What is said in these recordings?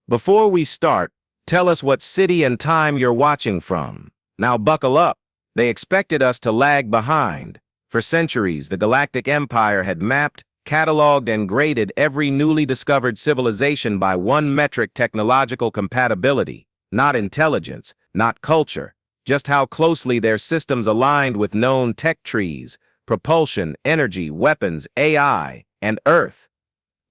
Before we start, tell us what city and time you're watching from. Now buckle up. They expected us to lag behind. For centuries, the Galactic Empire had mapped, cataloged, and graded every newly discovered civilization by one metric: technological compatibility. Not intelligence, not culture, just how closely their systems aligned with known tech trees, propulsion, energy, weapons, AI, and Earth.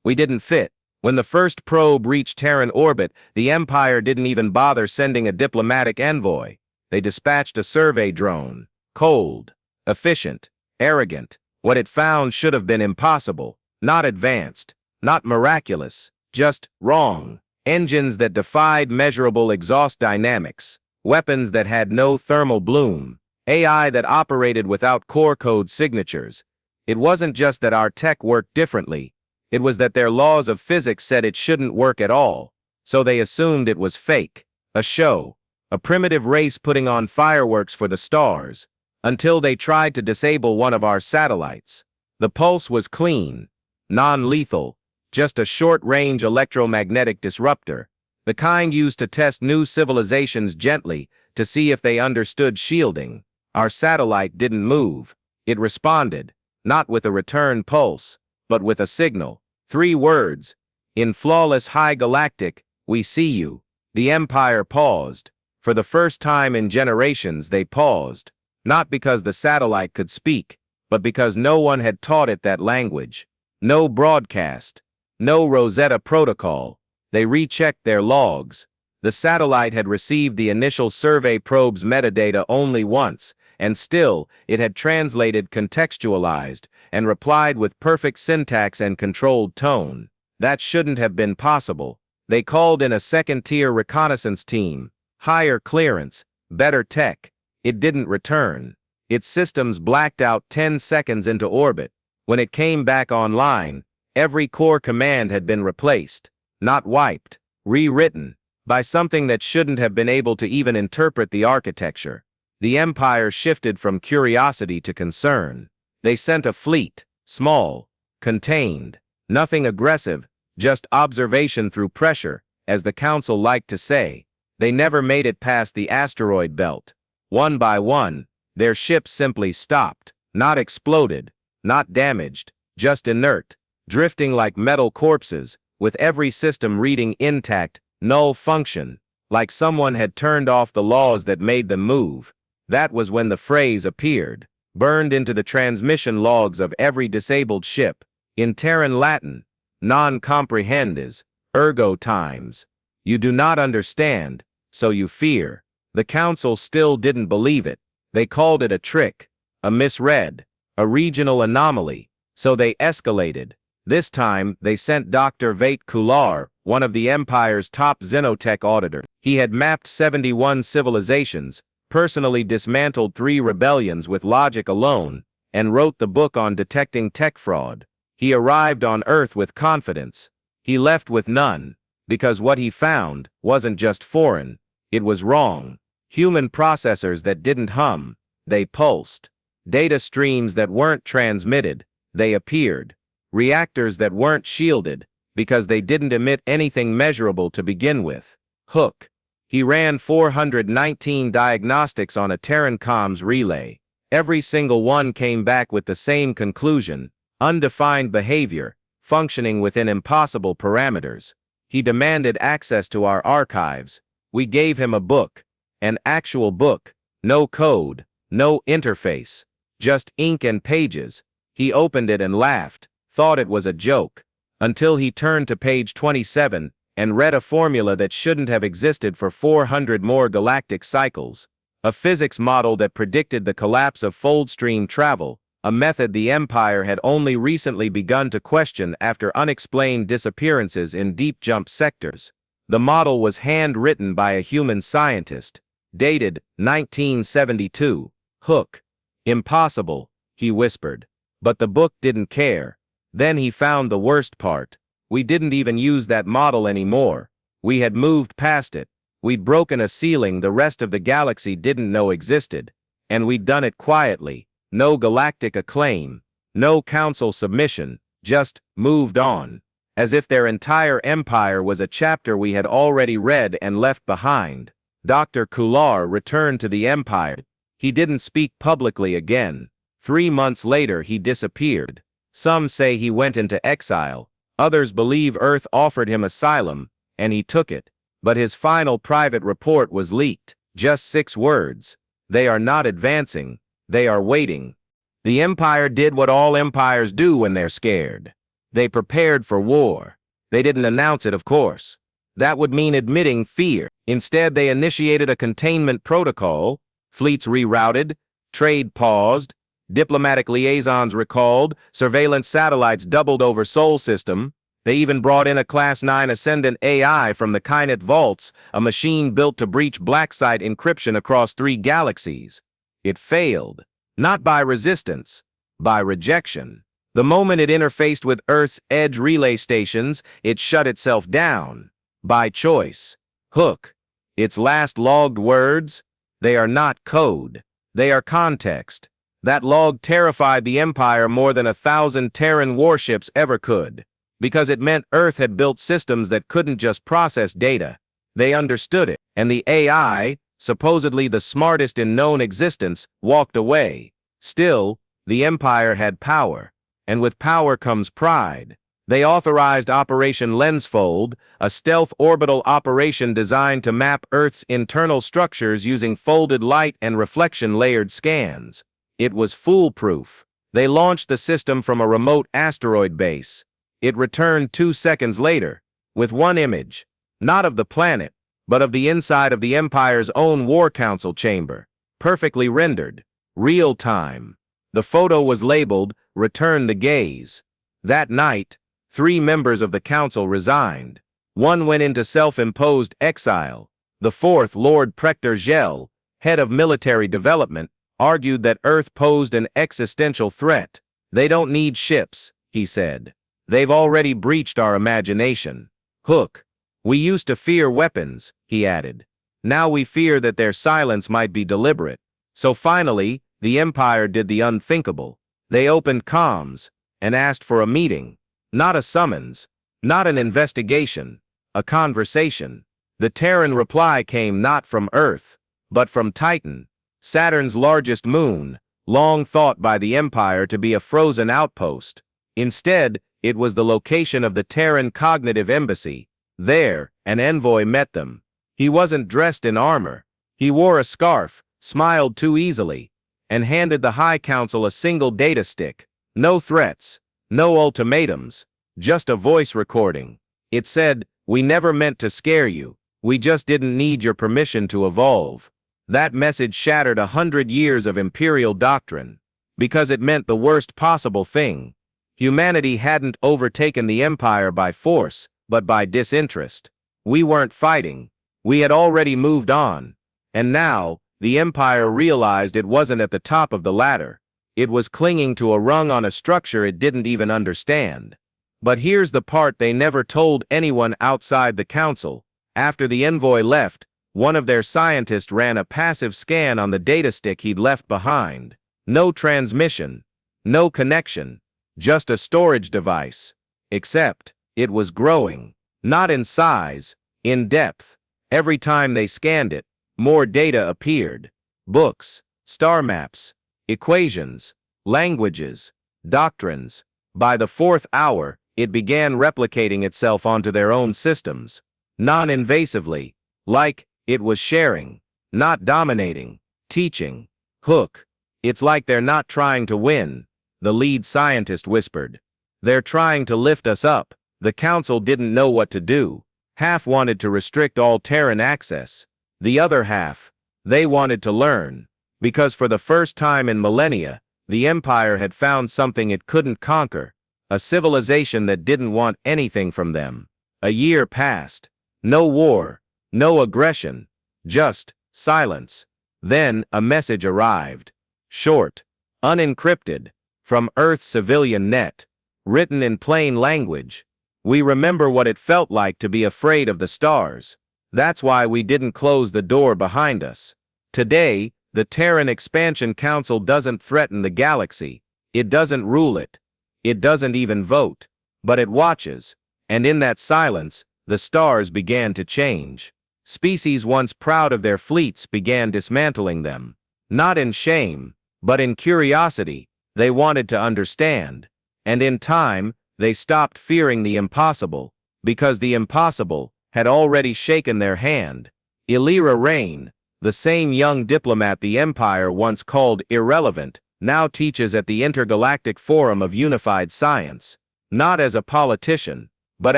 We didn't fit. When the first probe reached Terran orbit, the Empire didn't even bother sending a diplomatic envoy. They dispatched a survey drone. Cold, efficient, arrogant. What it found should have been impossible. Not advanced, not miraculous, just wrong. Engines that defied measurable exhaust dynamics. Weapons that had no thermal bloom. AI that operated without core code signatures. It wasn't just that our tech worked differently. It was that their laws of physics said it shouldn't work at all, so they assumed it was fake, a show, a primitive race putting on fireworks for the stars, until they tried to disable one of our satellites. The pulse was clean, non-lethal, just a short-range electromagnetic disruptor, the kind used to test new civilizations gently to see if they understood shielding. Our satellite didn't move. It responded, not with a return pulse, but with a signal. 3 words. In flawless high galactic, we see you. The Empire paused. For the first time in generations, they paused. Not because the satellite could speak, but because no one had taught it that language. No broadcast. No Rosetta protocol. They rechecked their logs. The satellite had received the initial survey probe's metadata only once, and still, it had translated, contextualized, and replied with perfect syntax and controlled tone. That shouldn't have been possible. They called in a second-tier reconnaissance team. Higher clearance, better tech. It didn't return. Its systems blacked out 10 seconds into orbit. When it came back online, every core command had been replaced. Not wiped, rewritten, by something that shouldn't have been able to even interpret the architecture. The Empire shifted from curiosity to concern. They sent a fleet, small, contained, nothing aggressive, just observation through pressure, as the Council liked to say. They never made it past the asteroid belt. One by one, their ships simply stopped, not exploded, not damaged, just inert, drifting like metal corpses, with every system reading intact, null function, like someone had turned off the laws that made them move. That was when the phrase appeared, burned into the transmission logs of every disabled ship. In Terran Latin, non comprehendes, ergo times. You do not understand, so you fear. The Council still didn't believe it. They called it a trick, a misread, a regional anomaly, so they escalated. This time, they sent Dr. Vate Kular, one of the Empire's top xenotech auditors. He had mapped 71 civilizations, personally dismantled 3 rebellions with logic alone, and wrote the book on detecting tech fraud. He arrived on Earth with confidence. He left with none, because what he found wasn't just foreign, it was wrong. Human processors that didn't hum, they pulsed. Data streams that weren't transmitted, they appeared. Reactors that weren't shielded, because they didn't emit anything measurable to begin with. Hook. He ran 419 diagnostics on a Terran comms relay. Every single one came back with the same conclusion: undefined behavior, functioning within impossible parameters. He demanded access to our archives. We gave him a book, an actual book, no code, no interface, just ink and pages. He opened it and laughed, thought it was a joke, until he turned to page 27 and read a formula that shouldn't have existed for 400 more galactic cycles, a physics model that predicted the collapse of foldstream travel, a method the Empire had only recently begun to question after unexplained disappearances in deep jump sectors. The model was handwritten by a human scientist, dated 1972. Hook. Impossible, he whispered. But the book didn't care. Then he found the worst part. We didn't even use that model anymore. We had moved past it. We'd broken a ceiling the rest of the galaxy didn't know existed. And we'd done it quietly. No galactic acclaim. No council submission. Just moved on. as if their entire empire was a chapter we had already read and left behind. Dr. Kular returned to the empire. He didn't speak publicly again. 3 months later he disappeared. Some say he went into exile. Others believe Earth offered him asylum, and he took it. But his final private report was leaked. Just 6 words. They are not advancing. They are waiting. The Empire did what all empires do when they're scared. They prepared for war. They didn't announce it, of course. That would mean admitting fear. Instead, they initiated a containment protocol, fleets rerouted, trade paused, diplomatic liaisons recalled, surveillance satellites doubled over Sol system. They even brought in a Class 9 Ascendant AI from the Kynet Vaults, a machine built to breach black site encryption across 3 galaxies. It failed. Not by resistance, by rejection. The moment it interfaced with Earth's edge relay stations, it shut itself down. By choice. Hook. Its last logged words? They are not code. They are context. That log terrified the Empire more than 1,000 Terran warships ever could. Because it meant Earth had built systems that couldn't just process data. They understood it. And the AI, supposedly the smartest in known existence, walked away. Still, the Empire had power. And with power comes pride. They authorized Operation Lensfold, a stealth orbital operation designed to map Earth's internal structures using folded light and reflection-layered scans. It was foolproof. They launched the system from a remote asteroid base. It returned 2 seconds later, with one image, not of the planet, but of the inside of the Empire's own War Council chamber, perfectly rendered, real-time. The photo was labeled, "Return the Gaze." That night, 3 members of the council resigned. One went into self-imposed exile. The 4th, Lord Prector Gel, head of military development, argued that Earth posed an existential threat. They don't need ships, he said. They've already breached our imagination. Hook. We used to fear weapons, he added. Now we fear that their silence might be deliberate. So finally, the Empire did the unthinkable. They opened comms and asked for a meeting. Not a summons, not an investigation, a conversation. The Terran reply came not from Earth, but from Titan, Saturn's largest moon, long thought by the Empire to be a frozen outpost. Instead, it was the location of the Terran Cognitive Embassy. There, an envoy met them. He wasn't dressed in armor. He wore a scarf, smiled too easily, and handed the High Council a single data stick. No threats, no ultimatums, just a voice recording. It said, "We never meant to scare you. We just didn't need your permission to evolve." That message shattered 100 years of imperial doctrine, because it meant the worst possible thing. Humanity hadn't overtaken the Empire by force, but by disinterest. We weren't fighting. We had already moved on. And now, the Empire realized it wasn't at the top of the ladder. It was clinging to a rung on a structure it didn't even understand. But here's the part they never told anyone outside the council. After the envoy left, one of their scientists ran a passive scan on the data stick he'd left behind. No transmission, no connection, just a storage device. Except, it was growing. Not in size, in depth. Every time they scanned it, more data appeared. Books, star maps, equations, languages, doctrines. By the 4th hour, it began replicating itself onto their own systems. Non-invasively, like it was sharing, not dominating, teaching. Hook. It's like they're not trying to win, the lead scientist whispered. They're trying to lift us up. The council didn't know what to do. Half wanted to restrict all Terran access. The other half, they wanted to learn. Because for the first time in millennia, the Empire had found something it couldn't conquer. A civilization that didn't want anything from them. A year passed. No war, no aggression, just silence. Then a message arrived. Short, unencrypted, from Earth's civilian net. Written in plain language. We remember what it felt like to be afraid of the stars. That's why we didn't close the door behind us. Today, the Terran Expansion Council doesn't threaten the galaxy. It doesn't rule it. It doesn't even vote. But it watches. And in that silence, the stars began to change. Species once proud of their fleets began dismantling them. Not in shame, but in curiosity. They wanted to understand. And in time, they stopped fearing the impossible, because the impossible had already shaken their hand. Illyra Rain, the same young diplomat the Empire once called irrelevant, now teaches at the Intergalactic Forum of Unified Science, not as a politician, but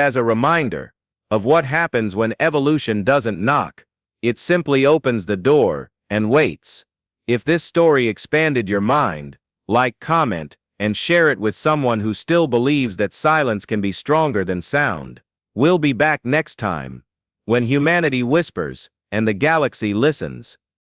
as a reminder of what happens when evolution doesn't knock. It simply opens the door and waits. If this story expanded your mind, like, comment, and share it with someone who still believes that silence can be stronger than sound. We'll be back next time, when humanity whispers and the galaxy listens.